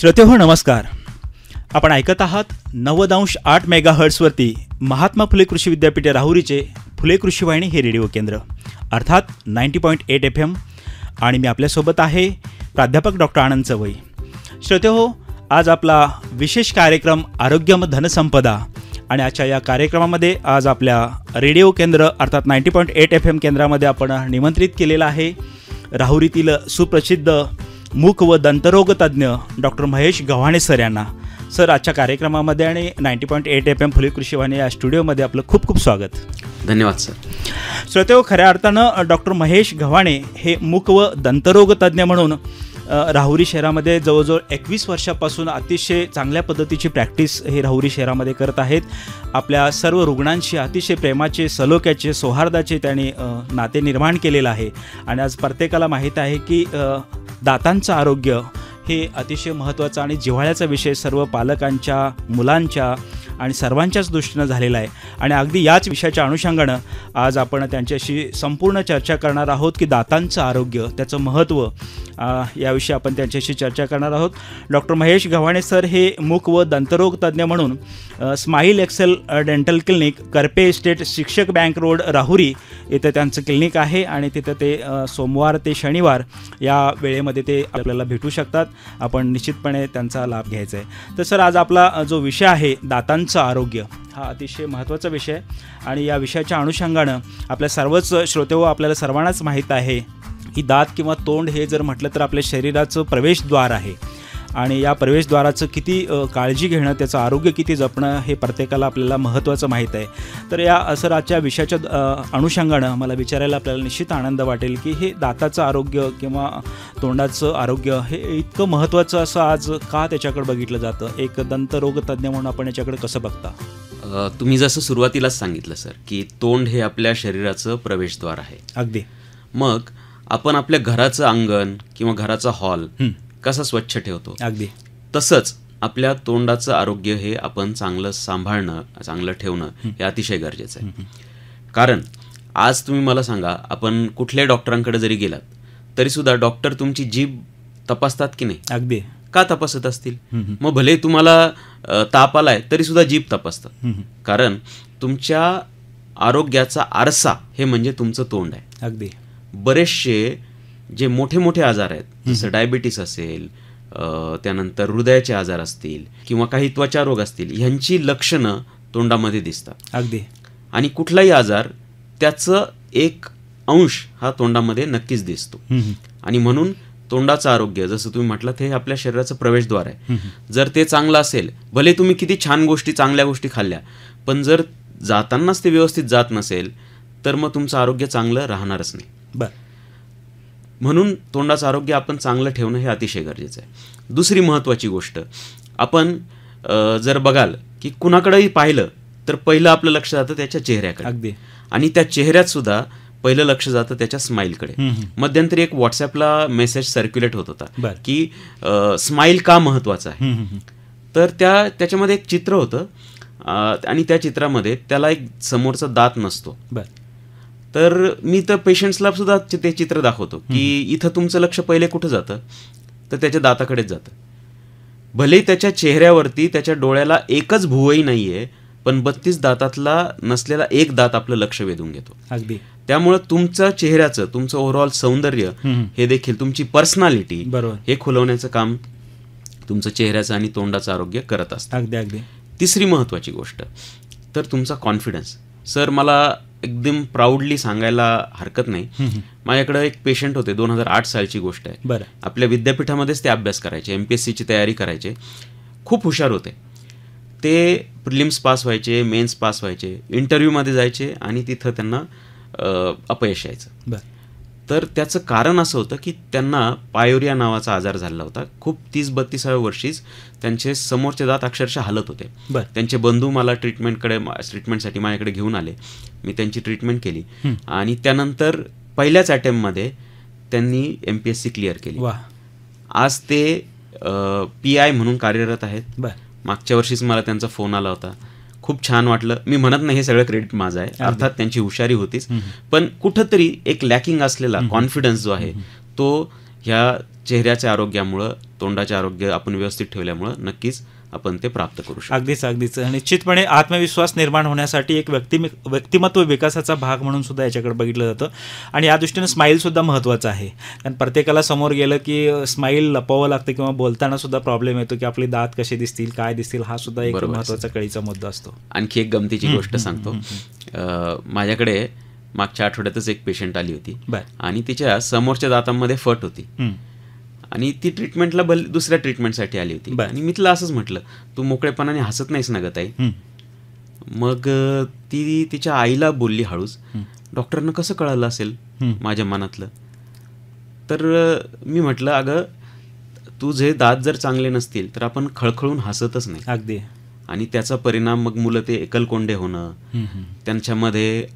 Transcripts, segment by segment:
श्रोतेहो नमस्कार. आपण ऐकत आहात 90.8 मेगाहर्ट्झवरती महात्मा फुले कृषी विद्यापीठ राहुरीचे फुले कृषी वाहिनी हे रेडिओ केंद्र अर्थात 90.8 FM आणि मी आपल्यासोबत आहे प्राध्यापक डॉक्टर आनंद चवई. श्रोतेहो, आज आपला विशेष कार्यक्रम आरोग्यम धनसंपदा आणि आजच्या या कार्यक्रमामध्ये आज आपल्या रेडिओ केंद्र अर्थात 90.8 FM केंद्रामध्ये आपण निमंत्रित केलेलं आहे राहुरीतील सुप्रसिद्ध मूक व दंतरोग तज्ज्ञ डॉक्टर महेश गव्हाणे सर यांना. सर, आजच्या कार्यक्रमामध्ये आणि 90.8 FM फुले कृषी वाहिनी या स्टुडिओमध्ये आपलं खूप खूप स्वागत. धन्यवाद सर. श्रोतेहो, खऱ्या अर्थानं डॉक्टर महेश गव्हाणे हे मूक व दंतरोग तज्ज्ञ म्हणून राहुरी शहरामध्ये जवळजवळ 21 वर्षापासून अतिशय चांगल्या पद्धतीची प्रॅक्टिस हे राहुरी शहरामध्ये करत आहेत. आपल्या सर्व रुग्णांशी अतिशय प्रेमाचे, सलोख्याचे, सौहार्दाचे त्यांनी नाते निर्माण केलेलं आहे. आणि आज प्रत्येकाला माहीत आहे की दातांचं आरोग्य हे अतिशय महत्त्वाचा आणि जिव्हाळ्याचा विषय सर्व पालकांच्या, मुलांच्या आणि सर्वांच्याच दृष्टीनं झालेला आहे. आणि अगदी याच विषयाच्या अनुषंगानं आज आपण त्यांच्याशी संपूर्ण चर्चा करणार आहोत की दातांचं आरोग्य, त्याचं महत्त्व, याविषयी आपण त्यांच्याशी चर्चा करणार आहोत. डॉक्टर महेश गव्हाणे सर हे मूक व दंतरोग तज्ज्ञ म्हणून smile excel dental clinic, Karpe estate, शिक्षक बँक रोड, राहुरी इथं त्यांचं क्लिनिक आहे. आणि तिथं ते सोमवार ते शनिवार या वेळेमध्ये ते आपल्याला भेटू शकतात. आपण निश्चितपणे त्यांचा लाभ घ्यायचा आहे. तर सर, आज आपला जो विषय आहे दातांचं आरोग्य हा अतिशय महत्त्वाचा विषय आहे. आणि या विषयाच्या अनुषंगानं आपल्या सर्वच श्रोतेहो, आपल्याला सर्वांनाच माहीत आहे की दात किंवा तोंड हे जर म्हटलं तर आपल्या शरीराचं प्रवेशद्वार आहे. आणि या प्रवेशद्वाराचं किती काळजी घेणं, त्याचं आरोग्य किती जपणं हे प्रत्येकाला आपल्याला महत्त्वाचं माहीत आहे. तर या सर, आजच्या विषयाच्या अनुषंगानं मला विचारायला आपल्याला निश्चित आनंद वाटेल की हे दाताचं आरोग्य किंवा तोंडाचं आरोग्य हे इतकं महत्त्वाचं असं आज का त्याच्याकडे बघितलं जातं? एक दंतरोग तज्ज्ञ म्हणून आपण याच्याकडे कसं बघता? तुम्ही जसं सुरुवातीलाच सांगितलं सर की तोंड हे आपल्या शरीराचं प्रवेशद्वार आहे. अगदी. मग आपण आपल्या घराचं अंगण किंवा घराचा हॉल कसा स्वच्छ ठेवतो, अगदी तसंच आपल्या तोंडाचं आरोग्य हे आपण चांगलं सांभाळणं, चांगलं ठेवणं हे अतिशय गरजेचं आहे. कारण आज तुम्ही मला सांगा, आपण कुठल्याही डॉक्टरांकडे जरी गेलात तरी सुद्धा डॉक्टर तुमची जीभ तपासतात की नाही? अगदी. का तपासत असतील? मग भले तुम्हाला ताप आलाय तरी सुद्धा जीभ तपासतात. कारण तुमच्या आरोग्याचा आरसा हे म्हणजे तुमचं तोंड आहे. अगदी. बरेचसे जे मोठे मोठे आजार आहेत, जसं डायबिटीस असेल, त्यानंतर हृदयाचे आजार असतील किंवा काही त्वचा रोग असतील, ह्यांची लक्षणं तोंडामध्ये दिसतात. अगदी. आणि कुठलाही आजार त्याचं एक अंश हा तोंडामध्ये नक्कीच दिसतो. आणि म्हणून तोंडाचं आरोग्य, जसं तुम्ही म्हटलं, हे आपल्या शरीराचं प्रवेशद्वार आहे. जर ते चांगलं असेल, भले तुम्ही किती छान गोष्टी, चांगल्या गोष्टी खाल्ल्या, पण जर जातानाच ते व्यवस्थित जात नसेल तर मग तुमचं आरोग्य चांगलं राहणारच नाही. बरं. म्हणून तोंडाचं आरोग्य आपण चांगलं ठेवणं हे अतिशय गरजेचं आहे. दुसरी महत्त्वाची गोष्ट, आपण जर बघाल की कुणाकडेही पाहिलं तर पहिलं आपलं लक्ष जातं त्याच्या चेहऱ्याकडे. अगदी. आणि त्या चेहऱ्यात सुद्धा पहिलं लक्ष जातं त्याच्या स्माईलकडे. मध्यंतरी एक व्हॉट्सॲपला मेसेज सर्क्युलेट होत होता की स्माईल का महत्त्वाचं आहे. तर त्याच्यामध्ये एक चित्र होतं आणि त्या चित्रामध्ये त्याला एक समोरचा दात नसतो. तर मी तर पेशंट्सला सुद्धा ते चित्र दाखवतो की इथं तुमचं लक्ष पहिले कुठं जातं, तर त्याच्या दाताकडेच जातं. भले त्याच्या चेहऱ्यावरती त्याच्या डोळ्याला एकच भुवई नाहीये, पण 32 दातातला नसलेला एक दात आपलं लक्ष वेधून घेतो. अगदी. त्यामुळं तुमचं चेहऱ्याचं, तुमचं ओव्हरऑल सौंदर्य हे देखील, तुमची पर्सनॅलिटी हे खुलवण्याचं काम तुमचं चेहऱ्याचं आणि तोंडाचं आरोग्य करत असतं. अगदी अगदी. तिसरी महत्त्वाची गोष्ट तर तुमचा कॉन्फिडन्स. सर, मला एकदम प्राऊडली सांगायला हरकत नाही, माझ्याकडे एक पेशंट होते, 2008 सालची गोष्ट आहे. बरं. आपल्या विद्यापीठामध्येच ते अभ्यास करायचे, MPSCची तयारी करायचे, खूप हुशार होते ते. प्रिलिम्स पास व्हायचे, मेन्स पास व्हायचे, इंटरव्ह्यूमध्ये जायचे आणि तिथं त्यांना अपयश यायचं. बरं. तर त्याचं कारण असं होतं की त्यांना पायोरिया नावाचा आजार झाला होता. खूप 30-32व्या वर्षीच त्यांचे समोरचे दात अक्षरशः हालत होते. त्यांचे बंधू मला ट्रीटमेंटसाठी माझ्याकडे घेऊन आले. मी त्यांची ट्रीटमेंट केली आणि त्यानंतर पहिल्याच अटेम्प्टमध्ये त्यांनी MPSC क्लिअर केली. आज ते PI म्हणून कार्यरत आहेत. मागच्या वर्षीच मला त्यांचा फोन आला होता. खूप छान वाटलं. मी म्हणत नाही हे सगळं क्रेडिट माझं आहे, अर्थात त्यांची हुशारी होतीच, पण कुठंतरी एक लॅकिंग असलेला कॉन्फिडन्स जो आहे तो ह्या चेहऱ्याच्या आरोग्यामुळं, तोंडाचे आरोग्य आपण व्यवस्थित ठेवल्यामुळं नक्कीच आपण ते प्राप्त करू शकतो. अगदीच निश्चितपणे आत्मविश्वास निर्माण होण्यासाठी एक व्यक्तिमत्व विकासाचा भाग म्हणून सुद्धा याच्याकडे बघितलं जातं. आणि या दृष्टीनं स्माईलसुद्धा महत्त्वाचं आहे. कारण प्रत्येकाला समोर गेलं की स्माईल लपवावं लागतं किंवा बोलताना सुद्धा प्रॉब्लेम येतो की आपले दात कसे दिसतील, काय दिसतील, हा सुद्धा एक महत्त्वाचा कळीचा मुद्दा असतो. आणखी एक गमतीची गोष्ट सांगतो. माझ्याकडे मागच्या आठवड्यातच एक पेशंट आली होती आणि तिच्या समोरच्या दातांमध्ये फट होती आणि ती ट्रीटमेंटला दुसऱ्या ट्रीटमेंटसाठी आली होती. आणि मी तिला असंच म्हटलं, तू मोकळेपणाने हसत नाहीस ना ग ताई. मग ती तिच्या आईला बोलली हळूच, डॉक्टरनं कसं कळालं असेल माझ्या मनातलं. तर मी म्हटलं, अगं तुझे दात जर चांगले नसतील तर आपण खळखळून हसतच नाही. अगदी. आणि त्याचा परिणाम मग मुलं ते एकलकोंडे होणं, त्यांच्यामध्ये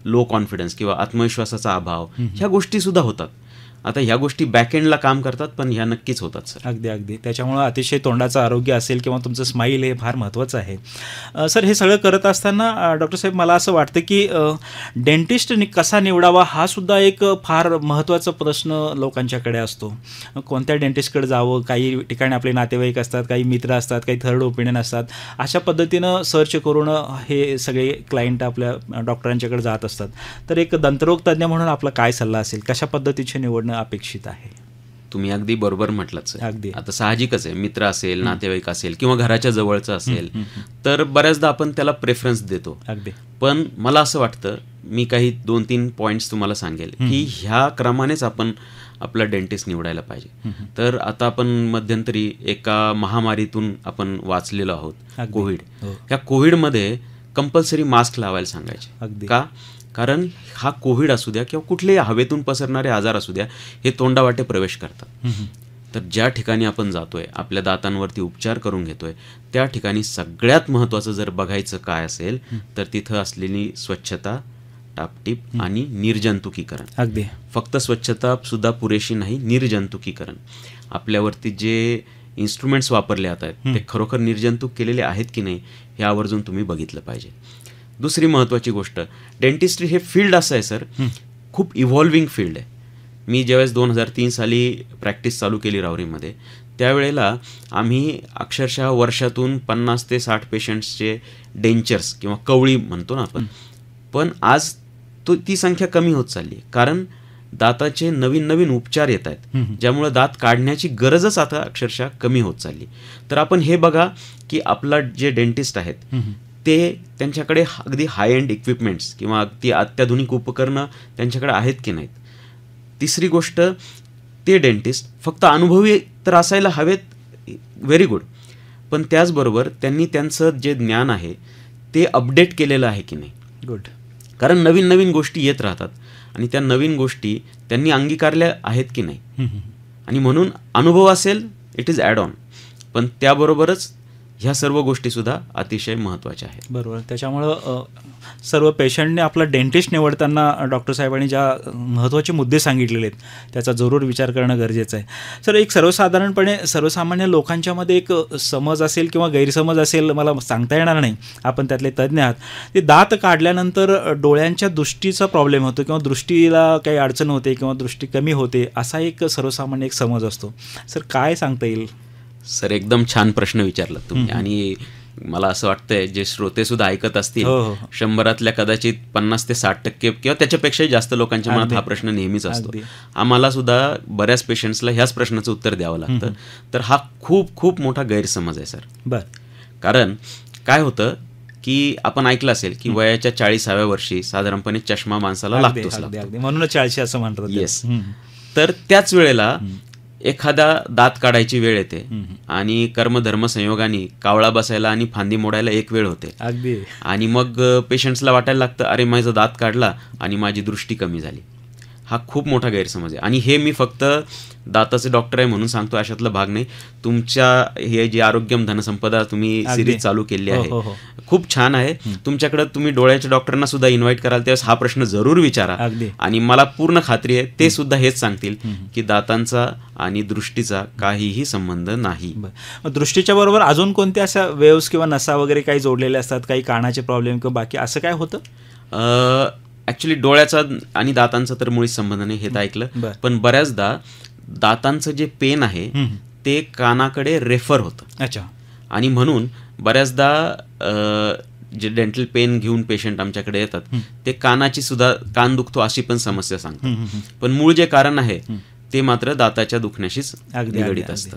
लो कॉन्फिडन्स किंवा आत्मविश्वासाचा अभाव, ह्या गोष्टी सुद्धा होतात. आता ह्या गोष्टी बॅकएंडला काम करतात, पण ह्या नक्कीच होतात सर. अगदी. त्याच्यामुळं अतिशय तोंडाचं आरोग्य असेल किंवा तुमचं स्माईल हे फार महत्त्वाचं आहे. सर, हे सगळं करत असताना डॉक्टर साहेब मला असं वाटतं की डेंटिस्ट कसा निवडावा हा सुद्धा एक फार महत्त्वाचा प्रश्न लोकांच्याकडे असतो. कोणत्या डेंटिस्टकडे जावं, काही ठिकाणी आपले नातेवाईक असतात, काही मित्र असतात, काही थर्ड ओपिनियन असतात. अशा पद्धतीनं सर्च करून हे सगळे क्लायंट आपल्या डॉक्टरांच्याकडे जात असतात. तर एक दंतरोग तज्ज्ञ म्हणून आपला काय सल्ला असेल, कशा पद्धतीचे निवडणं अपेक्षित आहे? तुम्ही अगदी बरोबर म्हटलात सर. अगदी. आता साहजिकच आहे, मित्र असेल, नातेवाईक असेल किंवा घराच्या जवळचं असेल तर बऱ्याचदा आपण त्याला प्रेफरन्स देतो. अगदी. पण मला असं वाटतं, मी काही 2-3 पॉईंट्स तुम्हाला सांगेल की ह्या क्रमानेच आपण आपला डेंटिस्ट निवडायला पाहिजे. तर आता आपण मध्यंतरी एका महामारीतून आपण वाचलेलो आहोत, कोविड. ह्या कोविडमध्ये कंपल्सरी मास्क लावायला सांगायचे. का? कारण हा कोविड असू द्या किंवा कुठलेही हवेतून पसरणारे आजार असू द्या, हे तोंडावाटे प्रवेश करतात. तर ज्या ठिकाणी आपण जातोय, आपल्या दातांवरती उपचार करून घेतोय, त्या ठिकाणी सगळ्यात महत्त्वाचं जर बघायचं काय असेल तर तिथं असलेली स्वच्छता, टापटीप आणि निर्जंतुकीकरण. अगदी. फक्त स्वच्छता सुद्धा पुरेशी नाही, निर्जंतुकीकरण. आपल्यावरती जे इन्स्ट्रुमेंट्स वापरले जात आहेत ते खरोखर निर्जंतुक केलेले आहेत की नाही हे आवर्जून तुम्ही बघितलं पाहिजे. दुसरी महत्त्वाची गोष्ट, डेंटिस्ट्री हे फील्ड असं आहे सर, खूप इव्हॉल्विंग फील्ड आहे. मी ज्यावेळेस 2003 साली प्रॅक्टिस चालू केली राहुरीमध्ये, त्यावेळेला आम्ही अक्षरशः वर्षातून 50 ते 60 पेशंट्सचे डेंचर्स किंवा कवळी म्हणतो ना आपण, पण आज ती संख्या कमी होत चालली. कारण दाताचे नवीन उपचार येत आहेत, ज्यामुळे दात काढण्याची गरजच आता अक्षरशः कमी होत चालली. तर आपण हे बघा की आपला जे डेंटिस्ट आहेत ते त्यांच्याकडे अगदी हाय एंड इक्विपमेंट्स किंवा अगदी अत्याधुनिक उपकरणं त्यांच्याकडे आहेत की नाहीत. तिसरी गोष्ट, ते डेंटिस्ट फक्त अनुभवी तर असायला हवेत, व्हेरी गुड, पण त्याचबरोबर त्यांनी त्यांचं जे ज्ञान आहे ते अपडेट केलेलं आहे की नाही. गुड. कारण नवीन गोष्टी येत राहतात आणि त्या नवीन गोष्टी त्यांनी अंगीकारल्या आहेत की नाही. आणि म्हणून अनुभव असेल, इट इज ॲड ऑन, पण त्याबरोबरच ह्या सर्व गोष्टीसुद्धा अतिशय महत्त्वाच्या आहेत. बरोबर. त्याच्यामुळं सर्व पेशंटने आपला डेंटिस्ट निवडताना डॉक्टर साहेबांनी ज्या महत्त्वाचे मुद्दे सांगितलेले आहेत त्याचा जरूर विचार करणं गरजेचं आहे. सर, एक सर्वसामान्य लोकांच्यामध्ये एक समज असेल किंवा गैरसमज असेल, मला सांगता येणार नाही, आपण त्यातले तज्ज्ञ आहात, ते दात काढल्यानंतर डोळ्यांच्या दृष्टीचा प्रॉब्लेम होतो किंवा दृष्टीला काही अडचण होते किंवा दृष्टी कमी होते, असा एक सर्वसामान्य एक समज असतो. सर, काय सांगता येईल? सर, एकदम छान प्रश्न विचारला तुम्ही. आणि मला असं वाटतंय जे श्रोते सुद्धा ऐकत असतील, 100 कदाचित 50 ते 60% किंवा त्याच्यापेक्षाही जास्त लोकांच्या मनात हा प्रश्न नेहमीच असतो. आम्हाला सुद्धा बऱ्याच पेशंट्सला ह्याच प्रश्नाचं उत्तर द्यावं लागतं. तर हा खूप मोठा गैरसमज आहे सर. कारण काय होतं की आपण ऐकलं असेल की वयाच्या 40व्या वर्षी साधारणपणे चष्मा माणसाला लागतोच, म्हणूनच 40 असं म्हणतात. येस. तर त्याच वेळेला एखादा दात काढायची वेळ येते आणि कर्मधर्म संयोगाने कावळा बसायला आणि फांदी मोडायला एक वेळ होते. अगदी. आणि मग पेशंट्सला वाटायला लागतं, अरे माझा दात काढला आणि माझी दृष्टी कमी झाली. हा खूप मोठा गैरसमज आहे. आणि हे मी फक्त दाताचे डॉक्टर आहे म्हणून सांगतो अशातला भाग नाही. तुमच्या हे जी आरोग्यम धनसंपदा तुम्ही सिरीज चालू केली आहे, खूप छान आहे. तुमच्याकडे तुम्ही डोळ्याच्या डॉक्टरना सुद्धा इन्व्हाइट कराल त्यावेळेस हा प्रश्न जरूर विचारा. आणि मला पूर्ण खात्री आहे ते सुद्धा हेच सांगतील की दातांचा आणि दृष्टीचा काहीही संबंध नाही. दृष्टीच्या बरोबर अजून कोणत्या अशा वेव्स किंवा नसा वगैरे काही जोडलेल्या असतात, काही कानाचे प्रॉब्लेम किंवा बाकी असं काय होतं? ॲक्च्युली डोळ्याचा आणि दातांचा तर मुळीच संबंध नाही, हे तर ऐकलं. पण बऱ्याचदा दातांचं जे पेन आहे ते कानाकडे रेफर होतं. अच्छा. आणि म्हणून बऱ्याचदा जे डेंटल पेन घेऊन पेशंट आमच्याकडे येतात ते कानाची सुद्धा, कान दुखतो अशी पण समस्या सांगतात, पण मूळ जे कारण आहे ते मात्र दाताच्या दुखण्याशीच निगडीत असतं.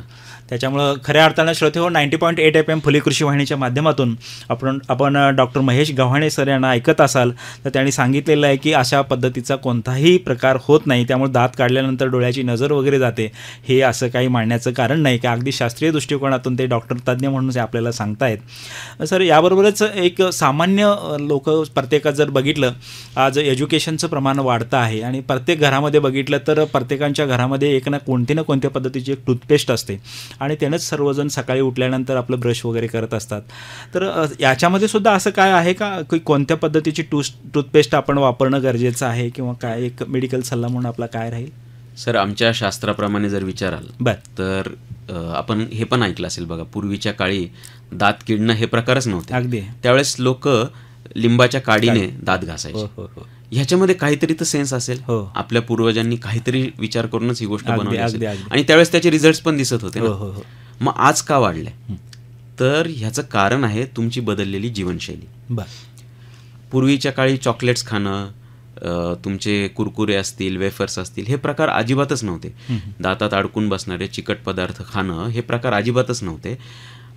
त्याच्यामुळं खऱ्या अर्थानं श्रोतेहो 90.8 FM फुले कृषी वाहिनीच्या माध्यमातून आपण डॉक्टर महेश गव्हाणे सर यांना ऐकत असाल तर त्यांनी सांगितलेलं आहे की अशा पद्धतीचा कोणताही प्रकार होत नाही, त्यामुळे दात काढल्यानंतर डोळ्याची नजर वगैरे जाते हे असं काही मांडण्याचं कारण नाही, की अगदी शास्त्रीय दृष्टिकोनातून ते डॉक्टर तज्ज्ञ म्हणून आपल्याला सांगतायत. सर, याबरोबरच एक सामान्य लोक प्रत्येकात जर बघितलं, आज एज्युकेशनचं प्रमाण वाढतं आहे आणि प्रत्येक घरामध्ये बघितलं तर प्रत्येकांच्या घरामध्ये एक ना कोणत्या पद्धतीची एक टूथपेस्ट असते आणि त्यानंच सर्वजण सकाळी उठल्यानंतर आपलं ब्रश वगैरे करत असतात. तर याच्यामध्ये सुद्धा असं काय आहे का की कोणत्या पद्धतीची टूथपेस्ट आपण वापरणं गरजेचं आहे किंवा काय एक मेडिकल सल्ला म्हणून आपला काय राहील? सर, आमच्या शास्त्राप्रमाणे जर विचाराल तर आपण हे पण ऐकलं असेल बघा, पूर्वीच्या काळी दात किडणं हे प्रकारच नव्हते. अगदी. त्यावेळेस लोक लिंबाच्या काडीने दात घासायचे. ह्याच्यामध्ये काहीतरी तर सेन्स असेल. आपल्या पूर्वजांनी काहीतरी विचार करूनच ही गोष्ट बनवली असेल आणि त्यावेळेस त्याचे रिझल्ट पण दिसत होते. मग आज का वाढलंय? तर ह्याचं कारण आहे तुमची बदललेली जीवनशैली. पूर्वीच्या काळी चॉकलेट्स खाणं, तुमचे कुरकुरे असतील, वेफर्स असतील, हे प्रकार अजिबातच नव्हते. दातात अडकून बसणारे चिकट पदार्थ खाणं हे प्रकार अजिबातच नव्हते.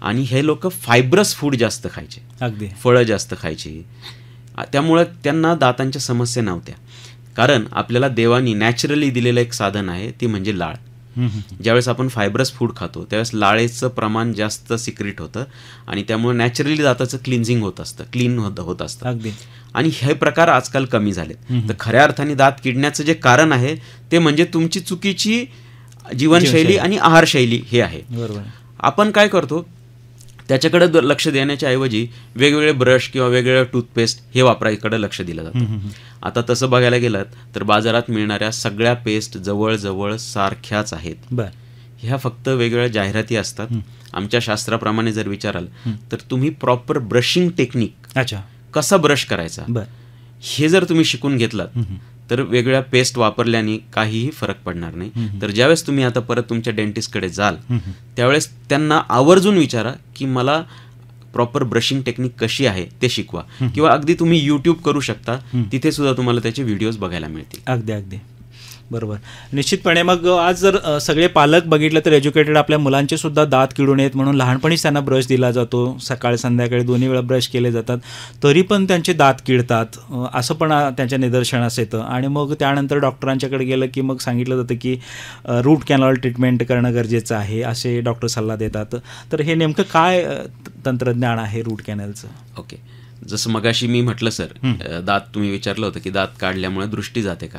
आणि हे लोक फायब्रस फूड जास्त खायचे, अगदी फळं जास्त खायची. त्यामुळं त्यांना दातांच्या समस्या नव्हत्या. कारण आपल्याला देवानी नॅचरली दिलेलं एक साधन आहे, ती म्हणजे लाळ. ज्यावेळेस आपण फायब्रस फूड खातो त्यावेळेस लाळेचं प्रमाण जास्त सिक्रेट होतं आणि त्यामुळे नॅचरली दाताचं क्लिन्झिंग होत असतं, क्लीन होत असतं. अगदी. आणि हे प्रकार आजकाल कमी झालेत. तर खऱ्या अर्थाने दात किडण्याचं जे कारण आहे ते म्हणजे तुमची चुकीची जीवनशैली आणि आहारशैली हे आहे. आपण काय करतो त्याच्याकडे लक्ष देण्याच्या ऐवजी वेगवेगळे ब्रश किंवा वेगवेगळे टूथपेस्ट हे वापरायकडे लक्ष दिलं जातं. आता तसं बघायला गेलं तर बाजारात मिळणाऱ्या सगळ्या पेस्ट जवळजवळ सारख्याच आहेत. ह्या फक्त वेगवेगळ्या जाहिराती असतात. आमच्या शास्त्राप्रमाणे जर विचाराल तर तुम्ही प्रॉपर ब्रशिंग टेक्निक, कसा ब्रश करायचा हे जर तुम्ही शिकून घेतलात तर वेगवेगळ्या पेस्ट वापरल्याने काहीही फरक पडणार नाही. तर ज्यावेळेस तुम्ही आता परत तुमच्या डेंटिस्टकडे जाल त्यावेळेस त्यांना आवर्जून विचारा की मला प्रॉपर ब्रशिंग टेक्निक कशी आहे ते शिकवा. किंवा अगदी तुम्ही यूट्यूब करू शकता, तिथे सुद्धा तुम्हाला त्याचे व्हिडिओज बघायला मिळतील. अगदी अगदी बरोबर. निश्चितपणे मग आज जर सगळे पालक बघितलं तर एज्युकेटेड आपल्या मुलांचे सुद्धा दात किडू नयेत म्हणून लहानपणीच त्यांना ब्रश दिला जातो. सकाळ संध्याकाळी दोन्ही वेळा ब्रश केले जातात, तरी पण त्यांचे दात किडतात असं पण त्यांच्या निदर्शनास येतं. आणि मग त्यानंतर डॉक्टरांच्याकडे गेलं की मग सांगितलं जातं की रूट कॅनॉल ट्रीटमेंट करणं गरजेचं आहे असे डॉक्टर सल्ला देतात. तर हे नेमकं काय तंत्रज्ञान आहे रूट कॅनलचं? ओके, जसं मगाशी मी म्हटलं सर, दात तुम्ही विचारलं होतं की दात काढल्यामुळे दृष्टी जाते का.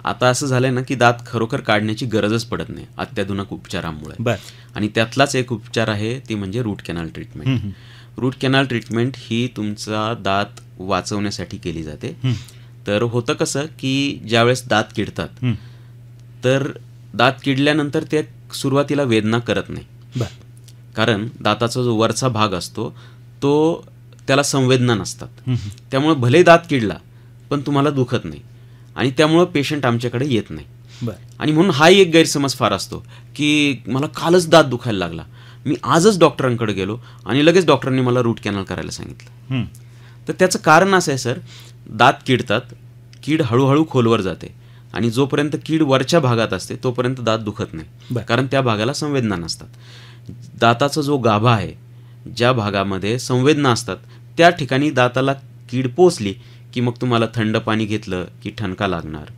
आता असं झालंय ना की दात खरोखर काढण्याची गरजच पडत नाही अत्याधुनिक उपचारांमुळे. आणि त्यातलाच एक उपचार आहे ती म्हणजे root canal treatment. Root canal treatment ही तुमचा दात वाचवण्यासाठी केली जाते. तर होतं कसं की ज्यावेळेस दात किडतात तर दात किडल्यानंतर ते सुरुवातीला वेदना करत नाही, कारण दाताचा जो वरचा भाग असतो तो त्याला संवेदना नसतात. त्यामुळे भले दात किडला पण तुम्हाला दुखत नाही आणि त्यामुळं पेशंट आमच्याकडे येत नाही. आणि म्हणून हाही एक गैरसमज फार असतो की मला कालच दात दुखायला लागला, मी आजच डॉक्टरांकडे गेलो आणि लगेच डॉक्टरांनी मला रूट कॅनल करायला सांगितलं. तर त्याचं कारण असं आहे सर, दात किडतात, कीड हळूहळू खोलवर जाते आणि जोपर्यंत कीड वरच्या भागात असते तोपर्यंत दात दुखत नाही, कारण त्या भागाला संवेदना नसतात. दाताचा जो गाभा आहे, ज्या भागामध्ये संवेदना असतात त्या ठिकाणी दाताला कीड पोचली की मग तुम्हाला थंड पाणी घेतलं की ठणका लागणार,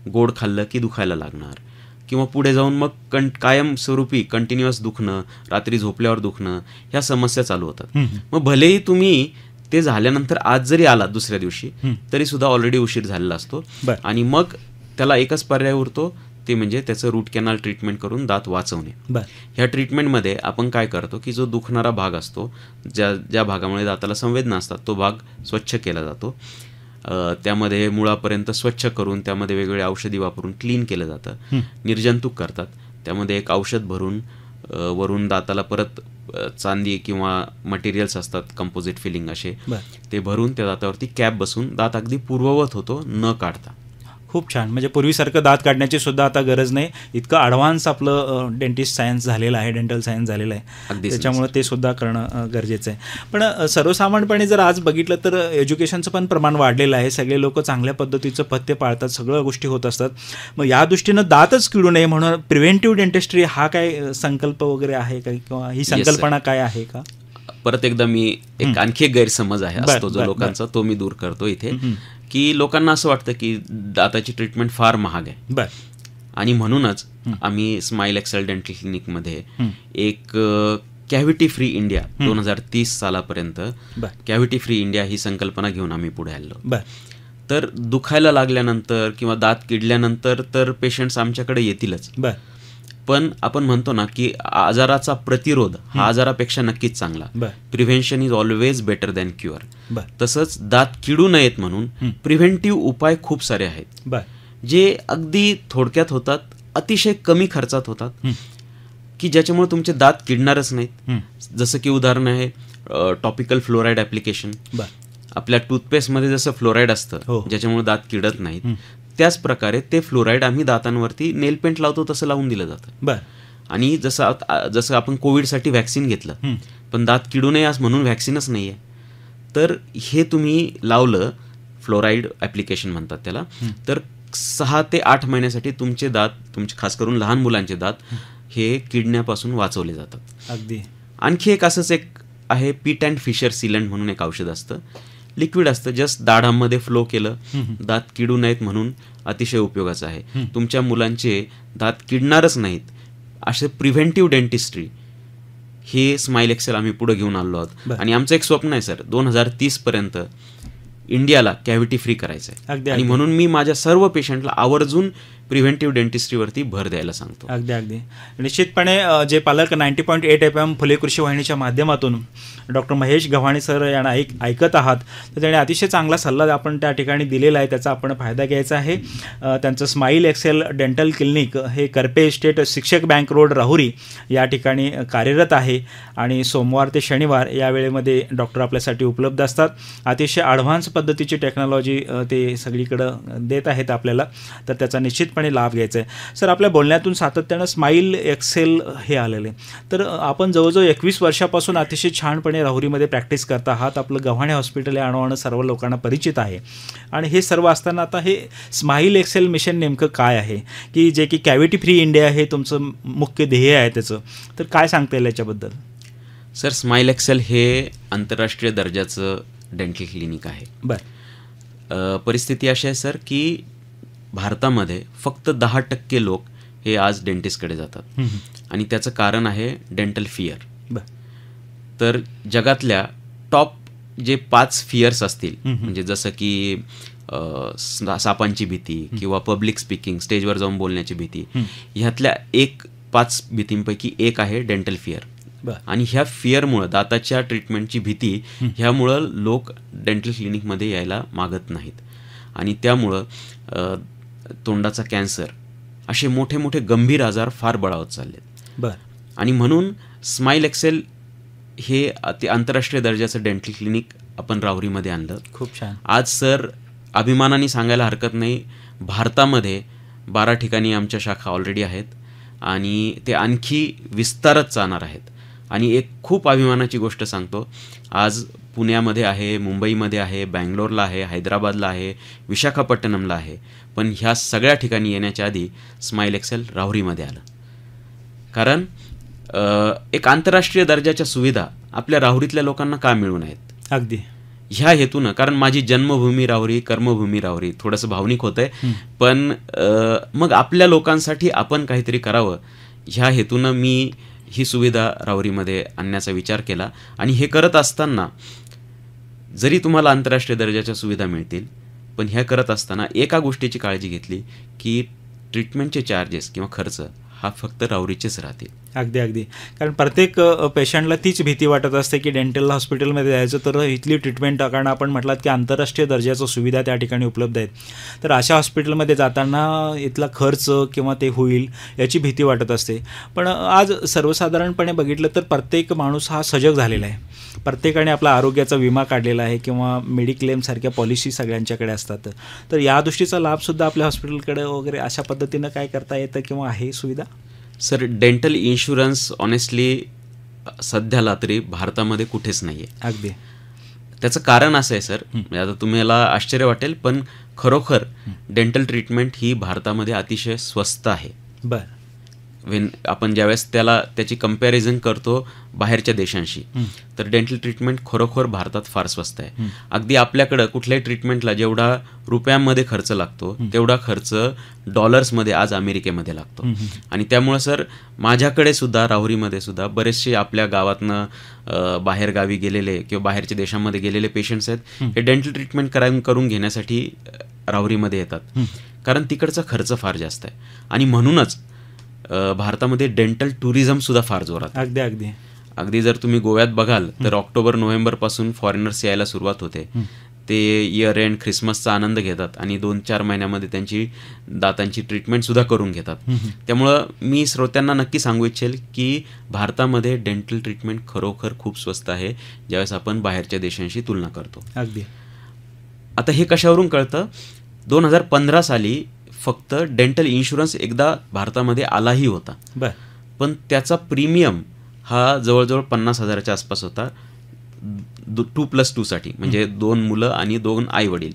गोड खाल्लं की दुखायला लागणार, किंवा पुढे जाऊन मग कायमस्वरूपी कंटिन्युअस दुखणं, रात्री झोपल्यावर दुखणं, ह्या समस्या चालू होतात. मग भलेही तुम्ही ते झाल्यानंतर आज जरी आलात दुसऱ्या दिवशी तरी सुद्धा ऑलरेडी उशीर झालेला असतो. आणि मग त्याला एकच पर्याय उरतो, ते म्हणजे त्याचं रूट कॅनल ट्रीटमेंट करून दात वाचवणे. ह्या ट्रीटमेंटमध्ये आपण काय करतो की जो दुखणारा भाग असतो, ज्या भागामुळे दाताला संवेदना असतात, तो भाग स्वच्छ केला जातो. त्यामध्ये मुळापर्यंत स्वच्छ करून त्यामध्ये वेगवेगळे औषधी वापरून क्लीन केलं जातं. निर्जंतुक करतात. त्यामध्ये एक औषध भरून वरून दाताला परत चांदी किंवा मटेरियल्स असतात, कंपोजिट फिलिंग असे, ते भरून त्या दातावरती कॅप बसून दात अगदी पूर्ववत होतो न काढता. खूप छान. म्हणजे पूर्वीसारखं दात काढण्याची सुद्धा आता गरज नाही, इतकं ॲडव्हान्स आपलं डेंटिस्ट सायन्स झालेलं आहे, डेंटल सायन्स झालेलं आहे, त्याच्यामुळे ते सुद्धा करणं गरजेचं आहे. पण सर्वसामान्यपणे जर आज बघितलं तर एज्युकेशनचं पण प्रमाण वाढलेलं आहे, सगळे लोक चांगल्या पद्धतीचं पथ्य पाळतात, सगळ्या गोष्टी होत असतात. मग या दृष्टीनं दातच किडू नये म्हणून प्रिव्हेंटिव्ह डेंटिस्ट्री हा काय संकल्प वगैरे आहे का, किंवा ही संकल्पना काय आहे का? परत एकदा मी आणखी एक गैरसमज आहे असतो जो लोकांचा, तो मी दूर करतो इथे, की लोकांना असं वाटतं की दाताची ट्रीटमेंट फार महाग आहे, आणि म्हणूनच आम्ही स्माईल एक्सेल डेंटल क्लिनिकमध्ये एक कॅव्हिटी फ्री इंडिया 2030 सालापर्यंत कॅव्हिटी फ्री इंडिया ही संकल्पना घेऊन आम्ही पुढे आलो. तर दुखायला लागल्यानंतर किंवा दात किडल्यानंतर तर पेशंट्स आमच्याकडे येतीलच, पण आपण म्हणतो ना की आजाराचा प्रतिरोध हा आजारापेक्षा नक्कीच चांगला. Prevention is always better than cure. तसंच दात किडू नयेत म्हणून प्रिव्हेंटिव्ह उपाय खूप सारे आहेत, जे अगदी थोडक्यात होतात, अतिशय कमी खर्चात होतात, की ज्याच्यामुळे तुमचे दात किडणारच नाहीत. जसं की उदाहरण आहे टॉपिकल फ्लोराईड ॲप्लिकेशन. आपल्या टूथपेस्टमध्ये जसं फ्लोराईड असतं ज्याच्यामुळे दात किडत नाहीत, त्याच प्रकारे ते फ्लोराईड आम्ही दातांवरती नेल पेंट लावतो तसं लावून दिलं जातं. आणि जसं आपण कोविडसाठी व्हॅक्सिन घेतलं, पण दात किडू नये आज म्हणून व्हॅक्सिनच नाही आहे, तर हे तुम्ही लावलं, फ्लोराईड ॲप्लिकेशन म्हणतात त्याला, तर 6 ते 8 महिन्यासाठी तुमचे दात, तुमचे खास करून लहान मुलांचे दात हे किडण्यापासून वाचवले जातात. अगदी. आणखी एक असंच एक आहे पीट अँड फिशर सिलंट म्हणून एक औषध असतं, लिक्विड असतं, जस्ट दाढांमध्ये फ्लो केलं, दात किडू नयेत म्हणून अतिशय उपयोगाचं आहे. तुमच्या मुलांचे दात किडणारच नाहीत असे प्रिव्हेंटिव्ह डेंटिस्ट्री हे स्माईल एक्सेल आम्ही पुढे घेऊन आलो आहोत. आणि आमचं एक स्वप्न आहे सर, 2030 पर्यंत इंडियाला कॅव्हिटी फ्री करायचं आहे, आणि म्हणून मी माझ्या सर्व पेशंटला आवर्जून प्रिव्हेंटिव्ह डेंटिस्ट्रीवरती भर द्यायला सांगतो. अगदी. निश्चितपणे जे पालक 90.8 FM फुले कृषी वाहिनीच्या माध्यमातून डॉक्टर महेश गव्हाणे सर यांना ऐकत आहात, तर त्याने अतिशय चांगला सल्ला आपण त्या ठिकाणी दिलेला आहे, त्याचा आपण फायदा घ्यायचा आहे. त्यांचं स्माईल एक्सेल डेंटल क्लिनिक हे करपे इस्टेट, शिक्षक बँक रोड, राहुरी या ठिकाणी कार्यरत आहे, आणि सोमवार ते शनिवार या वेळेमध्ये डॉक्टर आपल्यासाठी उपलब्ध असतात. अतिशय ॲडव्हान्स पद्धतीची टेक्नॉलॉजी ते सगळीकडं देत आहेत आपल्याला, तर त्याचा निश्चितपणे लाभ घ्यायचा आहे. सर, आपल्या बोलण्यातून सातत्यानं स्माईल एक्सेल हे आलेले, तर आपण जवळजवळ 21 वर्षापासून अतिशय छानपणे राहुरीमध्ये प्रॅक्टिस करता आहात. आपलं गव्हाणे हॉस्पिटल या नावानं सर्व लोकांना परिचित आहे, आणि हे सर्व असताना आता हे स्माईल एक्सेल मिशन नेमकं काय आहे, की जे की कॅव्हिटी फ्री इंडिया हे तुमचं मुख्य ध्येय आहे त्याचं, तर काय सांगता येईल याच्याबद्दल? सर, स्माईल एक्सेल हे आंतरराष्ट्रीय दर्जाचं डेंटल क्लिनिक आहे. परिस्थिती अशी आहे सर की भारतामध्ये फक्त 10% लोक हे आज डेंटिस्टकडे जातात, आणि त्याचं कारण आहे डेंटल फिअर. तर जगातल्या टॉप जे 5 फिअर्स असतील, म्हणजे जसं की सापांची भीती किंवा पब्लिक स्पीकिंग, स्टेजवर जाऊन बोलण्याची भीती, ह्यातल्या 5 भीतींपैकी एक आहे डेंटल फिअर. आणि ह्या फिअरमुळं, दाताच्या ट्रीटमेंटची भीती ह्यामुळं लोक डेंटल क्लिनिकमध्ये यायला मागत नाहीत, आणि त्यामुळं तोंडाचा कॅन्सर असे मोठे मोठे गंभीर आजार फार बळावत चाललेत. आणि म्हणून स्माईल एक्सेल हे आंतरराष्ट्रीय दर्जाचं डेंटल क्लिनिक आपण राहुरीमध्ये आणलं. खूप छान. आज सर अभिमानाने सांगायला हरकत नाही, भारतामध्ये 12 ठिकाणी आमच्या शाखा ऑलरेडी आहेत, आणि ते आणखी विस्तारत जाणार आहेत. आणि एक खूप अभिमानाची गोष्ट सांगतो, आज पुण्यामध्ये आहे, मुंबईमध्ये आहे, बँगलोरला आहे, हैदराबादला आहे, विशाखापट्टणमला आहे, पण ह्या सगळ्या ठिकाणी येण्याच्या आधी स्माईल एक्सेल राहुरीमध्ये आलं. कारण एक आंतरराष्ट्रीय दर्जाच्या सुविधा आपल्या राहुरीतल्या लोकांना का मिळू नयेत? अगदी ह्या हेतूनं, कारण माझी जन्मभूमी राहुरी, कर्मभूमी राहुरी, थोडंसं भावनिक होतंय, पण मग आपल्या लोकांसाठी आपण काहीतरी करावं ह्या हेतूनं मी ही सुविधा राहुरीमध्ये आणण्याचा विचार केला. आणि हे करत असताना जरी तुम्हाला आंतरराष्ट्रीय दर्जाच्या सुविधा मिळतील, पण ह्या करत असताना एका गोष्टीची काळजी घेतली की ट्रीटमेंटचे चार्जेस किंवा खर्च हा फक्त राहुरीचेच राहतील. अगदी. कारण प्रत्येक पेशंटला तीच भीती वाटत असते की डेंटल हॉस्पिटलमध्ये जायचं तर इथली ट्रीटमेंट, कारण आपण म्हटलात की आंतरराष्ट्रीय दर्जाच्या सुविधा त्या ठिकाणी उपलब्ध आहेत, तर अशा हॉस्पिटलमध्ये जाताना इथला खर्च किंवा ते होईल याची भीती वाटत असते. पण आज सर्वसाधारणपणे बघितलं तर प्रत्येक माणूस हा सजग झालेला आहे. प्रत्येकाने आपला आरोग्याचा विमा काढलेला आहे किंवा मेडिक्लेम सारख्या पॉलिसी सगळ्यांच्याकडे असतात, तर या दृष्टीचा लाभसुद्धा आपल्या हॉस्पिटलकडे वगैरे अशा पद्धतीनं काय करता येतं किंवा आहे सुविधा? सर, डेंटल इन्शुरन्स ऑनेस्टली सध्याला तरी भारतामध्ये कुठेच नाही आहे. अगदी. त्याचं कारण असं आहे सर, आता तुम्हाला आश्चर्य वाटेल, पण खरोखर डेंटल ट्रीटमेंट ही भारतामध्ये अतिशय स्वस्त आहे. बरं. आपण ज्यावेळेस त्याची कंपॅरिझन करतो बाहेरच्या देशांशी, तर डेंटल ट्रीटमेंट खरोखर भारतात फार स्वस्त आहे. अगदी आपल्याकडं कुठल्याही ट्रीटमेंटला जेवढा रुपयांमध्ये खर्च लागतो तेवढा खर्च डॉलर्समध्ये आज अमेरिकेमध्ये लागतो. आणि त्यामुळं सर, माझ्याकडे सुद्धा राहुरीमध्ये सुद्धा बरेचसे आपल्या गावातनं बाहेरगावी गेलेले किंवा बाहेरच्या देशांमध्ये गेलेले पेशंट्स आहेत, हे डेंटल ट्रीटमेंट करून घेण्यासाठी राहुरीमध्ये येतात, कारण तिकडचा खर्च फार जास्त आहे. आणि म्हणूनच भारतामध्ये डेंटल टुरिझम सुद्धा फार जोरात. अगदी जर तुम्ही गोव्यात बघाल तर ऑक्टोबर-नोव्हेंबर पासून फॉरेनर्स यायला सुरुवात होते. ते इयर एंड ख्रिसमसचा आनंद घेतात आणि 2-4 महिन्यामध्ये त्यांची दातांची ट्रीटमेंट सुद्धा करून घेतात. त्यामुळं मी श्रोत्यांना नक्की सांगू इच्छेल की भारतामध्ये डेंटल ट्रीटमेंट खरोखर खूप स्वस्त आहे ज्यावेळेस आपण बाहेरच्या देशांशी तुलना करतो. अगदी. आता हे कशावरून कळतं? 2015 साली फक्त डेंटल इन्शुरन्स एकदा भारतामध्ये आलाही होता, पण त्याचा प्रीमियम हा जवळजवळ 50,000च्या आसपास होता 2+2 साठी, म्हणजे 2 मुलं आणि 2 आई-वडील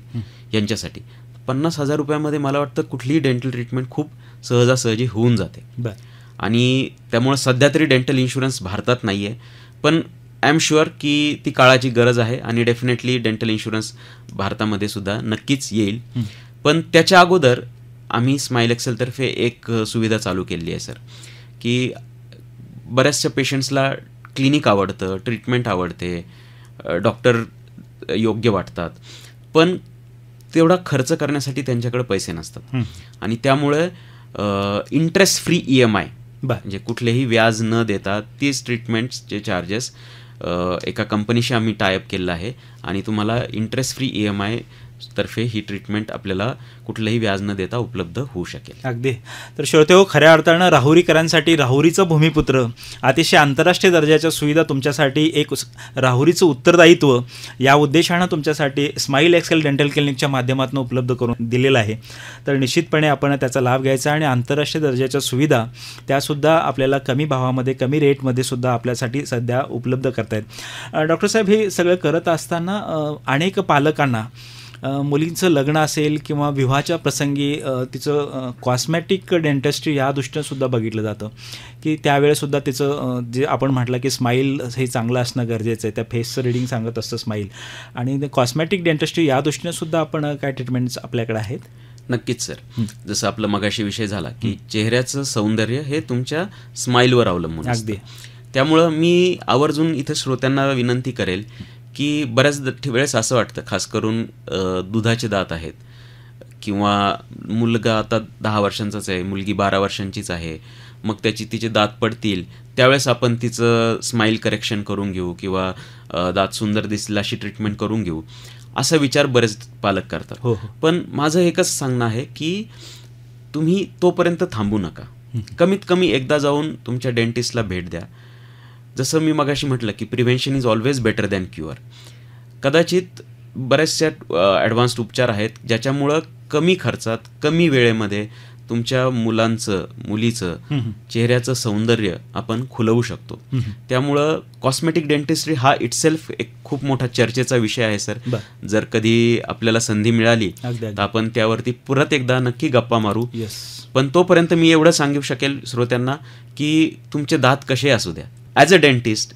यांच्यासाठी. 50,000 रुपयामध्ये मला वाटतं कुठलीही डेंटल ट्रीटमेंट खूप सहजासहजी होऊन जाते. आणि त्यामुळे सध्या तरी डेंटल इन्शुरन्स भारतात नाही आहे, पण आय एम शुअर की ती काळाची गरज आहे आणि डेफिनेटली डेंटल इन्शुरन्स भारतामध्ये सुद्धा नक्कीच येईल. पण त्याच्या अगोदर आम्ही स्माईल एक्सेलतर्फे एक सुविधा चालू केली आहे सर, की बऱ्याचशा पेशंट्सला क्लिनिक आवडतं, ट्रीटमेंट आवडते, डॉक्टर योग्य वाटतात, पण तेवढा खर्च करण्यासाठी त्यांच्याकडे पैसे नसतात. आणि त्यामुळे इंटरेस्ट फ्री EMI, म्हणजे कुठलेही व्याज न देता तीच ट्रीटमेंट्सचे चार्जेस एका कंपनीशी आम्ही टायअप केलं आहे आणि तुम्हाला इंटरेस्ट फ्री EMI तर्फे ही ट्रीटमेंट आपल्याला कुठलंही व्याज न देता उपलब्ध होऊ शकेल. अगदी. तर श्रोतेहो, खऱ्या अर्थानं राहुरीकरांसाठी राहुरीचं भूमिपुत्र अतिशय आंतरराष्ट्रीय दर्जाच्या सुविधा तुमच्यासाठी एक राहुरीचं उत्तरदायित्व या उद्देशानं तुमच्यासाठी स्माईल एक्सेल डेंटल क्लिनिकच्या माध्यमातून उपलब्ध करून दिलेलं आहे. तर निश्चितपणे आपण त्याचा लाभ घ्यायचा आणि आंतरराष्ट्रीय दर्जाच्या सुविधा त्यासुद्धा आपल्याला कमी भावामध्ये, कमी रेटमध्ये सुद्धा आपल्यासाठी सध्या उपलब्ध करतायत. डॉक्टर साहेब, हे सगळं करत असताना अनेक पालकांना मुलींचं लग्न असेल किंवा विवाहाच्या प्रसंगी तिचं कॉस्मॅटिक डेंटिस्ट्री या दृष्टीनं सुद्धा बघितलं जातं की त्यावेळेसुद्धा तिचं जे आपण म्हटलं की स्माईल हे चांगलं असणं गरजेचं आहे, त्या फेसचं रिडिंग सांगत असतं स्माईल, आणि कॉस्मॅटिक डेंटिस्ट्री या दृष्टीनं सुद्धा आपण काय ट्रीटमेंट्स आपल्याकडे आहेत? नक्कीच सर. जसं आपलं मगाशी विषय झाला की चेहऱ्याचं सौंदर्य हे तुमच्या स्माईलवर अवलंबून असतं. त्यामुळं मी आवर्जून इथं श्रोत्यांना विनंती करेल की बऱ्याच वेळेस असं वाटतं, खास करून दुधाचे दात आहेत किंवा मुलगा आता 10 वर्षांचाच आहे, मुलगी 12 वर्षांचीच आहे, मग तिचे दात पडतील त्यावेळेस आपण तिचं स्माईल करेक्शन करून घेऊ किंवा दात सुंदर दिसतील अशी ट्रीटमेंट करून घेऊ, असा विचार बरेच पालक करतात. पण माझं एकच सांगणं आहे की तुम्ही तोपर्यंत थांबू नका. कमीत कमी एकदा जाऊन तुमच्या डेंटिस्टला भेट द्या. जसं मी मगाशी म्हटलं की prevention is always better than cure. कदाचित बऱ्याचशा ॲडव्हान्स्ड उपचार आहेत ज्याच्यामुळं कमी खर्चात, कमी वेळेमध्ये तुमच्या मुलीचं चेहऱ्याचं सौंदर्य आपण खुलवू शकतो. त्यामुळं कॉस्मेटिक डेंटिस्ट्री हा इटसेल्फ एक खूप मोठा चर्चेचा विषय आहे सर. जर कधी आपल्याला संधी मिळाली तर आपण त्यावरती परत एकदा नक्की गप्पा मारू. पण तोपर्यंत मी एवढं सांगू शकेल श्रोत्यांना की तुमचे दात कसे असू द्या, ॲज अ डेंटिस्ट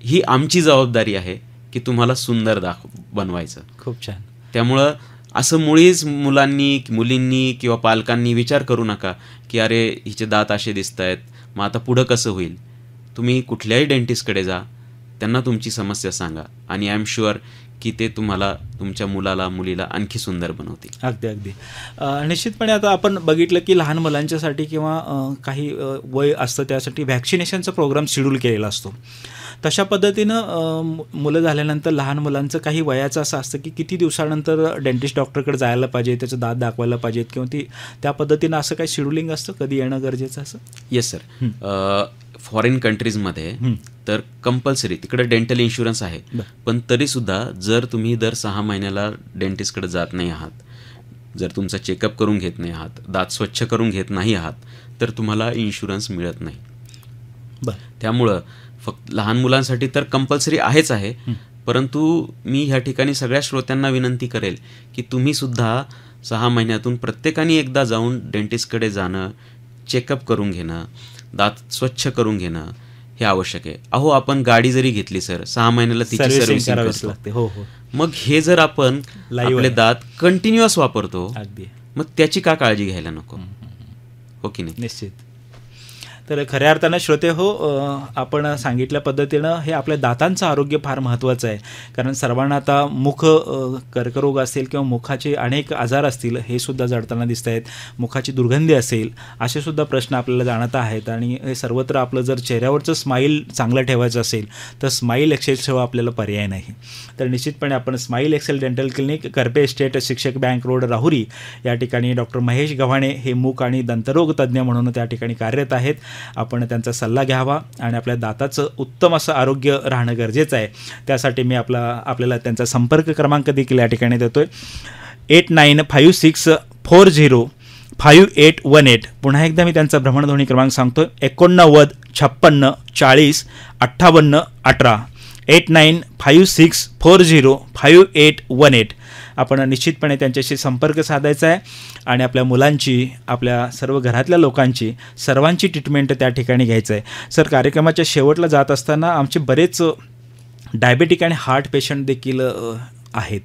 ही आमची जबाबदारी आहे की तुम्हाला सुंदर दात बनवायचं. खूप छान. त्यामुळं असं मुळीच मुलींनी किंवा पालकांनी विचार करू नका की अरे हिचे दात असे दिसत आहेत, मग आता पुढं कसं होईल. तुम्ही कुठल्याही डेंटिस्टकडे जा, त्यांना तुमची समस्या सांगा आणि आय एम शुअर की ते तुम्हाला तुमच्या मुलीला आणखी सुंदर बनवतील. अगदी. निश्चितपणे आता आपण बघितलं की लहान मुलांच्यासाठी किंवा काही वय असतं त्यासाठी व्हॅक्सिनेशनचा प्रोग्राम शेड्यूल केलेला असतो. तशा पद्धतीनं मुलं झाल्यानंतर लहान मुलांचं काही वयाचं असं असतं की किती दिवसानंतर डेंटिस्ट डॉक्टरकडे जायला पाहिजे, त्याचं दात दाखवायला पाहिजेत किंवा त्या पद्धतीनं असं काही शेड्युलिंग असतं, कधी येणं गरजेचं असं? Yes sir. फॉरेन कंट्रीजमध्ये तर कंपल्सरी तिकडे डेंटल इन्शुरन्स आहे, पण तरीसुद्धा जर तुम्ही दर 6 महिन्याला डेंटिस्टकडे जात नाही आहात, जर तुमचा चेकअप करून घेत नाही आहात, दात स्वच्छ करून घेत नाही आहात, तर तुम्हाला इन्शुरन्स मिळत नाही. त्यामुळं फक्त लहान मुलांसाठी तर कंपल्सरी आहेच आहे, परंतु मी ह्या ठिकाणी सगळ्या श्रोत्यांना विनंती करेल की तुम्ही सुद्धा 6 महिन्यातून प्रत्येकाने एकदा जाऊन डेंटिस्टकडे जाणं, चेकअप करून घेणं, दात स्वच्छ करून घेणं हे आवश्यक आहे. अहो, आपण गाडी जरी घेतली सर, 6 महिन्याला तिची सर्व्हिसिंग करतो. मग हे जर आपण आपले दात कंटिन्युअस वापरतो, मग त्याची का काळजी घ्यायला नको, हो की नाही? निश्चित. तर खऱ्या अर्थानं श्रोते हो, आपण सांगितल्या पद्धतीनं हे आपल्या दातांचं आरोग्य फार महत्त्वाचं आहे. कारण सर्वांना आता मुख कर्करोग असेल किंवा मुखाचे अनेक आजार असतील, हे सुद्धा जडताना दिसत आहेत. मुखाची दुर्गंधी असेल, असे सुद्धा प्रश्न आपल्याला जाणत आहेत. आणि हे सर्वत्र आपलं जर चेहऱ्यावरचं स्माईल चांगलं ठेवायचं असेल तर स्माईल एक्सेलशिवाय आपल्याला पर्याय नाही. तर निश्चितपणे आपण smile excel dental clinic, Karpe estate, शिक्षक बँक रोड, राहुरी या ठिकाणी डॉक्टर महेश गव्हाणे हे मूक आणि दंतरोग तज्ज्ञ म्हणून त्या ठिकाणी कार्यरत आहेत. आपण त्यांचा सल्ला घ्यावा आणि आपल्या दाताचं उत्तम असं आरोग्य राहणं गरजेचं आहे. त्यासाठी मी आपल्याला त्यांचा संपर्क क्रमांक देखील या ठिकाणी देतोय. 8956405818. पुन्हा एकदा मी त्यांचा भ्रमणध्वनी क्रमांक सांगतोय, 8956405818. 8956405818. आपण निश्चितपणे त्यांच्याशी संपर्क साधायचा आहे आणि आपल्या मुलांची, आपल्या सर्व घरातल्या लोकांची, सर्वांची ट्रीटमेंट त्या ठिकाणी घ्यायचं आहे. सर, कार्यक्रमाच्या शेवटला जात असताना आमचे बरेच डायबेटिक आणि हार्ट पेशंट देखील आहेत.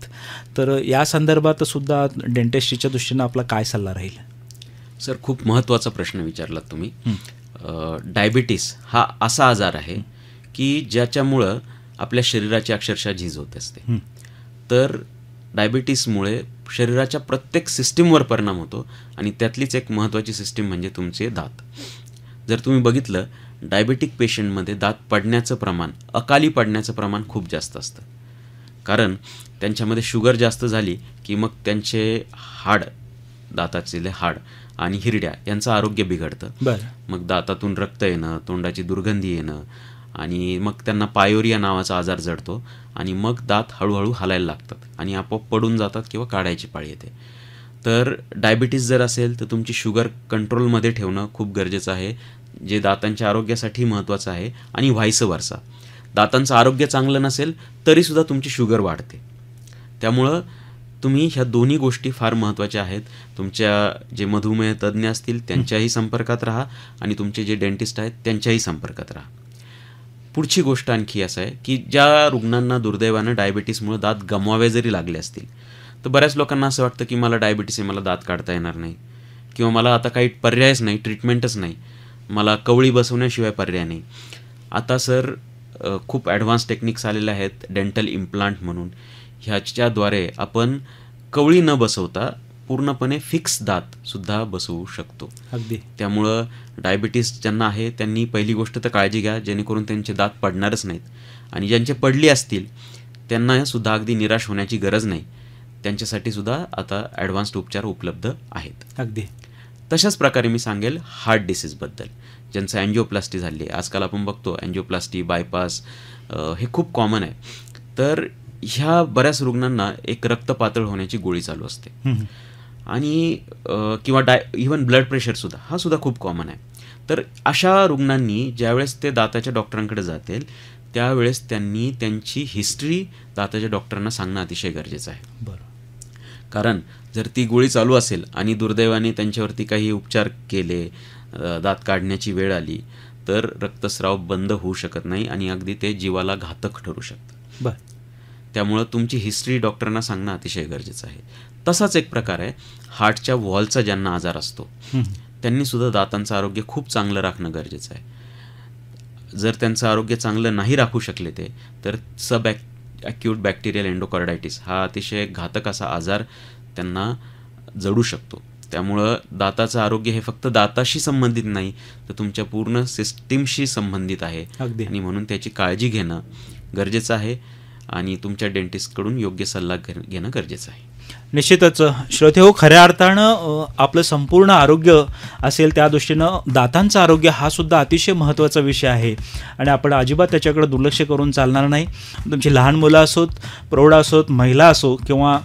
तर या संदर्भात सुद्धा डेंटिस्ट्रीच्या दृष्टीनं आपला काय सल्ला राहील? सर, खूप महत्त्वाचा प्रश्न विचारलात तुम्ही. डायबिटीस हा असा आजार आहे की ज्याच्यामुळं आपल्या शरीराची अक्षरशः झीज होत असते. तर डायबिटीसमुळे शरीराच्या प्रत्येक सिस्टीमवर परिणाम होतो आणि त्यातलीच एक महत्त्वाची सिस्टीम म्हणजे तुमचे दात. जर तुम्ही बघितलं, डायबेटिक पेशंटमध्ये दात पडण्याचं प्रमाण, अकाली पडण्याचं प्रमाण खूप जास्त असतं. कारण त्यांच्यामध्ये शुगर जास्त झाली की मग त्यांचे हाड, दाताचे हाड आणि हिरड्या यांचं आरोग्य बिघडतं. मग दातातून रक्त येणं, तोंडाची दुर्गंधी येणं आणि मग त्यांना पायोरिया नावाचा आजार जडतो आणि मग दात हळूहळू हलायला लागतात आणि आपोआप पडून जातात किंवा काढायची पाळी येते. तर डायबिटीस जर असेल तर तुमची शुगर कंट्रोलमध्ये ठेवणं खूप गरजेचं आहे, जे दातांच्या आरोग्यासाठी महत्त्वाचं आहे. आणि व्हाईस वर्सा, दातांचं आरोग्य चांगलं नसेल तरीसुद्धा तुमची शुगर वाढते. त्यामुळं तुम्ही ह्या दोन्ही गोष्टी फार महत्त्वाच्या आहेत. तुमच्या जे मधुमेह तज्ज्ञ असतील त्यांच्याही संपर्कात राहा आणि तुमचे जे डेंटिस्ट आहेत त्यांच्याही संपर्कात राहा. पुढची गोष्ट आणखी असं आहे की ज्या रुग्णांना दुर्दैवानं डायबिटीसमुळे दात गमवावे जरी लागले असतील, तर बऱ्याच लोकांना असं वाटतं की मला डायबिटीस आहे, मला दात काढता येणार नाही किंवा मला आता काही पर्यायच नाही, ट्रीटमेंटच नाही, मला कवळी बसवण्याशिवाय पर्याय नाही. आता सर खूप ॲडव्हान्स टेक्निक्स आलेल्या आहेत, डेंटल इम्प्लांट म्हणून. ह्याच्याद्वारे आपण कवळी न बसवता पूर्णपणे फिक्स दातसुद्धा बसवू शकतो. अगदी. त्यामुळं डायबिटीस ज्यांना आहे त्यांनी पहिली गोष्ट तर काळजी घ्या, जेणेकरून त्यांचे दात पडणारच नाहीत. आणि ज्यांचे पडली असतील त्यांना सुद्धा अगदी निराश होण्याची गरज नाही, त्यांच्यासाठी सुद्धा आता ॲडव्हान्स्ड उपचार उपलब्ध आहेत. अगदी. तशाच प्रकारे मी सांगेल हार्ट डिसीजबद्दल, ज्यांचं अँजिओप्लास्टी झाली आहे. आजकाल आपण बघतो अँजिओप्लास्टी, बायपास हे खूप कॉमन आहे. तर ह्या बऱ्याच रुग्णांना एक रक्त पातळ होण्याची गोळी चालू असते आणि किंवा इव्हन ब्लड प्रेशरसुद्धा हा सुद्धा खूप कॉमन आहे. तर अशा रुग्णांनी ज्यावेळेस ते दाताच्या डॉक्टरांकडे जातील त्यावेळेस त्यांनी त्यांची हिस्ट्री दाताच्या डॉक्टरांना सांगणं अतिशय गरजेचं आहे. बरं. कारण जर ती गोळी चालू असेल आणि दुर्दैवाने त्यांच्यावरती काही उपचार केले, दात काढण्याची वेळ आली, तर रक्तस्राव बंद होऊ शकत नाही आणि अगदी ते जीवाला घातक ठरू शकतं. बरं. त्यामुळं तुमची हिस्ट्री डॉक्टरांना सांगणं अतिशय गरजेचं आहे. तसाच एक प्रकार आहे हार्टच्या वॉलचा ज्यांना आजार असतो त्यांनीसुद्धा दातांचं आरोग्य खूप चांगलं राखणं गरजेचं आहे. जर त्यांचं आरोग्य चांगलं नाही राखू शकले ते, तर ॲक्यूट बॅक्टेरियल एंडोकार्डायटिस हा अतिशय घातक असा आजार त्यांना जडू शकतो. त्यामुळं दाताचं आरोग्य हे फक्त दाताशी संबंधित नाही, तर तुमच्या पूर्ण सिस्टीमशी संबंधित आहे. आणि म्हणून त्याची काळजी घेणं गरजेचं आहे आणि तुमच्या डेंटिस्टकडून योग्य सल्ला घेणं गरजेचं आहे. निश्चितच श्रोते हो, खऱ्या अर्थानं आपलं संपूर्ण आरोग्य असेल त्या दृष्टीनं दातांचं आरोग्य हा सुद्धा अतिशय महत्त्वाचा विषय आहे आणि आपण अजिबात त्याच्याकडे दुर्लक्ष करून चालणार नाही. तुमची लहान मुलं असोत, प्रौढ असोत, महिला असो किंवा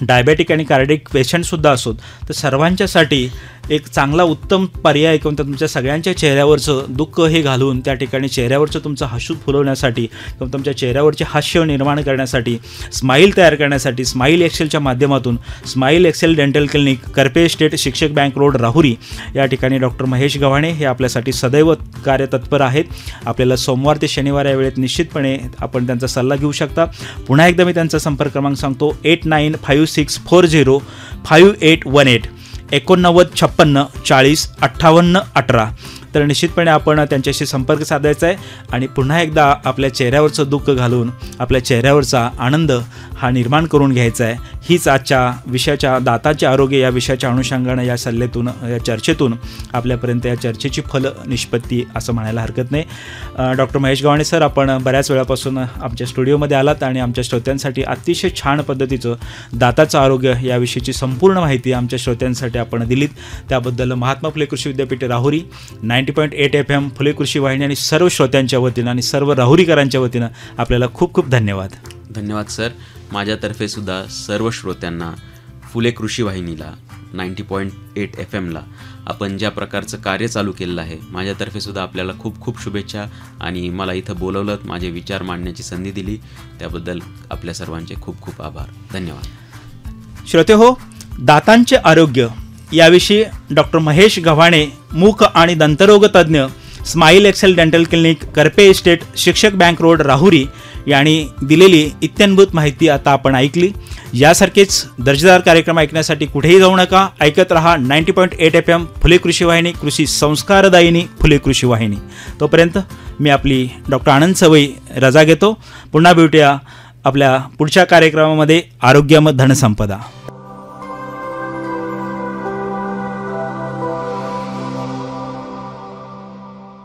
डायबेटिक आणि कार्डिक पेशंटसुद्धा असोत, तर सर्वांच्यासाठी एक चांगला उत्तम पर्याय किंवा तुमच्या सगळ्यांच्या चेहऱ्यावरचं दुःख हे घालून त्या ठिकाणी चेहऱ्यावरचं तुमचं हसू फुलवण्यासाठी किंवा तुमच्या चेहऱ्यावरचे हास्य निर्माण करण्यासाठी, स्माईल तयार करण्यासाठी स्माईल एक्सेलच्या माध्यमातून smile excel dental clinic, Karpe state, शिक्षक बँक रोड, राहुरी या ठिकाणी डॉक्टर महेश गव्हाणे हे आपल्यासाठी सदैव कार्यतत्पर आहेत. आपल्याला सोमवार ते शनिवार या वेळेत निश्चितपणे आपण त्यांचा सल्ला घेऊ शकता. पुन्हा एकदा मी त्यांचा संपर्क क्रमांक सांगतो, 8956405818 8956 40 58 18. तर निश्चितपणे आपण त्यांच्याशी संपर्क साधायचा आहे आणि पुन्हा एकदा आपल्या चेहऱ्यावरचं दुःख घालून आपल्या चेहऱ्यावरचा आनंद हा निर्माण करून घ्यायचा आहे. हीच आजच्या विषयाच्या दाताचे आरोग्य या विषयाच्या अनुषंगानं या सल्ल्यातून, या चर्चेतून आपल्यापर्यंत या चर्चेची फल निष्पत्ती असं म्हणायला हरकत नाही. डॉक्टर महेश गव्हाणे सर, आपण बऱ्याच वेळापासून आमच्या स्टुडिओमध्ये आलात आणि आमच्या श्रोत्यांसाठी अतिशय छान पद्धतीचं दाताचं आरोग्य याविषयीची संपूर्ण माहिती आमच्या श्रोत्यांसाठी आपण दिलीत. त्याबद्दल महात्मा फुले कृषी विद्यापीठ राहुरी, 90.8 FM फुले कृषी वाहिनी आणि सर्व श्रोत्यांच्या वतीनं आणि सर्व राहुरीकरांच्या वतीनं आपल्याला खूप खूप धन्यवाद. धन्यवाद सर. माझ्यातर्फे सुद्धा सर्व श्रोत्यांना फुले कृषी वाहिनीला 90.8 FMला आपण ज्या प्रकारचं कार्य चालू केलेलं आहे, माझ्यातर्फे सुद्धा आपल्याला खूप खूप शुभेच्छा आणि मला इथं बोलवलं, माझे विचार मांडण्याची संधी दिली, त्याबद्दल आपल्या सर्वांचे खूप खूप आभार. धन्यवाद. श्रोते हो, दातांचे आरोग्य याविषयी डॉक्टर महेश गव्हाणे, मुख आणि दंतरोग तज्ज्ञ, smile excel dental clinic, Karpe estate, शिक्षक बँक रोड, राहुरी यांनी दिलेली इत्थंभूत माहिती आता आपण ऐकली. यासारखेच दर्जेदार कार्यक्रम ऐकण्यासाठी कुठेही जाऊ नका. ऐकत रहा 90.8 FM फुले कृषी वाहिनी, कृषी संस्कारदायिनी फुले कृषी वाहिनी. तोपर्यंत मी आपली डॉक्टर आनंद सवई रजा घेतो. पुन्हा भेटूया आपल्या पुढच्या कार्यक्रमामध्ये. आरोग्यम धनसंपदा.